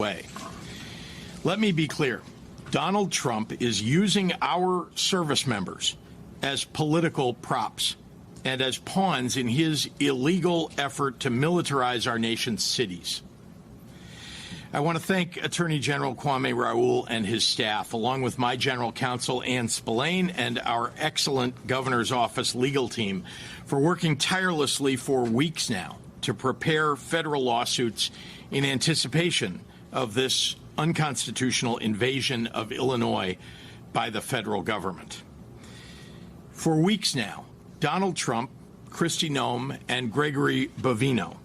way. Let me be clear. Donald Trump is using our service members as political props and as pawns in his illegal effort to militarize our nation's cities. I want to thank Attorney General Kwame Raoul and his staff, along with my General Counsel Ann Spillane and our excellent Governor's Office legal team, for working tirelessly for weeks now to prepare federal lawsuits in anticipation of this unconstitutional invasion of Illinois by the federal government. For weeks now, Donald Trump, Kristi Noem, and Gregory Bovino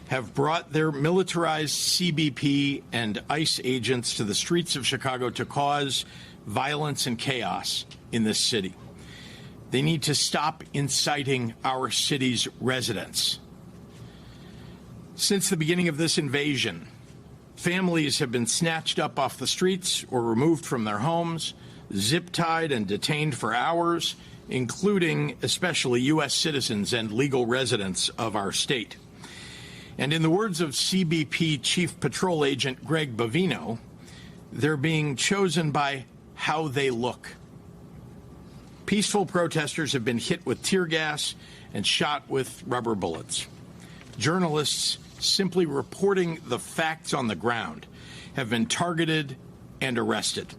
have brought their militarized CBP and ICE agents to the streets of Chicago to cause violence and chaos in this city. They need to stop inciting our city's residents. Since the beginning of this invasion, families have been snatched up off the streets or removed from their homes, zip-tied and detained for hours, including especially U.S. citizens and legal residents of our state. And in the words of CBP Chief Patrol Agent Greg Bovino, they're being chosen by how they look. Peaceful protesters have been hit with tear gas and shot with rubber bullets. Journalists simply reporting the facts on the ground have been targeted and arrested.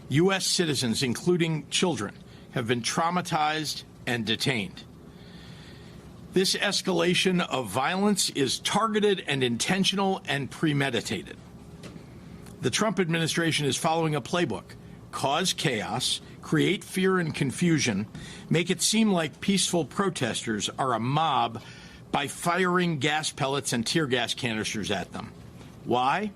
U.S. citizens, including children, have been traumatized and detained. This escalation of violence is targeted and intentional and premeditated. The Trump administration is following a playbook: cause chaos, create fear and confusion, make it seem like peaceful protesters are a mob by firing gas pellets and tear gas canisters at them. Why?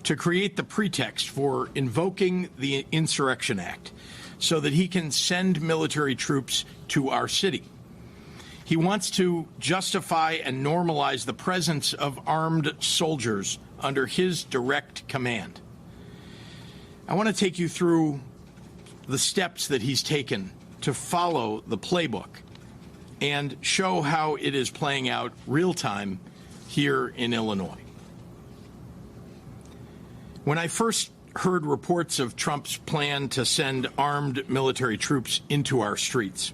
To create the pretext for invoking the Insurrection Act so that he can send military troops to our city. He wants to justify and normalize the presence of armed soldiers under his direct command. I want to take you through the steps that he's taken to follow the playbook and show how it is playing out real time here in Illinois. When I first heard reports of Trump's plan to send armed military troops into our streets,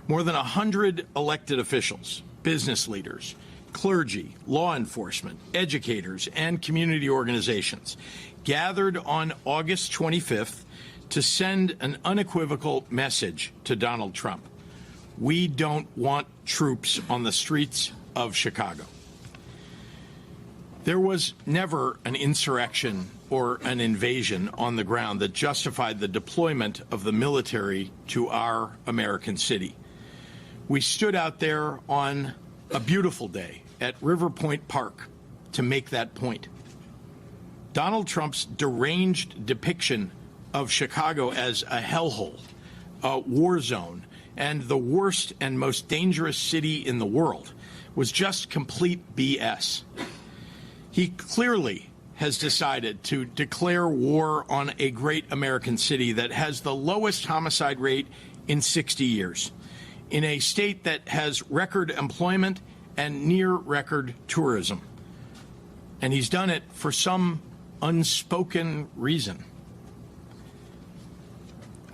more than 100 elected officials, business leaders, clergy, law enforcement, educators, and community organizations gathered on August 25th to send an unequivocal message to Donald Trump. We don't want troops on the streets of Chicago. There was never an insurrection or an invasion on the ground that justified the deployment of the military to our American city. We stood out there on a beautiful day at River Point Park to make that point. Donald Trump's deranged depiction of Chicago as a hellhole, a war zone, and the worst and most dangerous city in the world was just complete BS. He clearly has decided to declare war on a great American city that has the lowest homicide rate in 60 years, in a state that has record employment and near record tourism. And he's done it for some unspoken reason.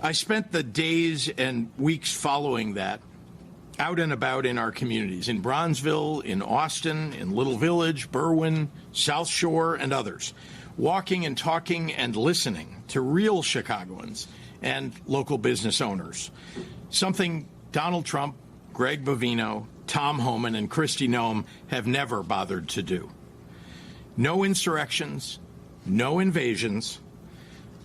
I spent the days and weeks following that out and about in our communities, in Bronzeville, in Austin, in Little Village, Berwyn, South Shore, and others, walking and talking and listening to real Chicagoans and local business owners, something Donald Trump, Greg Bovino, Tom Homan, and Kristi Noem have never bothered to do. No insurrections, no invasions.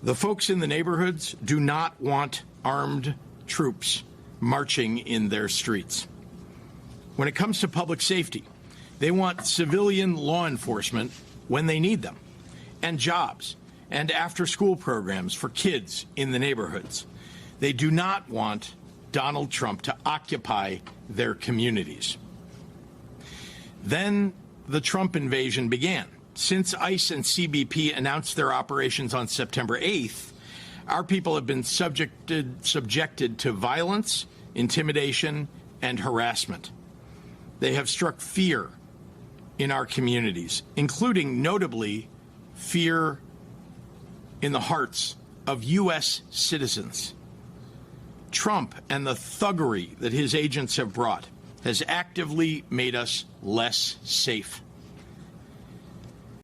The folks in the neighborhoods do not want armed troops marching in their streets. When it comes to public safety, they want civilian law enforcement when they need them, and jobs, and after-school programs for kids in the neighborhoods. They do not want Donald Trump to occupy their communities. Then the Trump invasion began. Since ICE and CBP announced their operations on September 8th, our people have been subjected to violence, intimidation, and harassment. They have struck fear in our communities, including, notably, fear in the hearts of U.S. citizens. Trump and the thuggery that his agents have brought has actively made us less safe.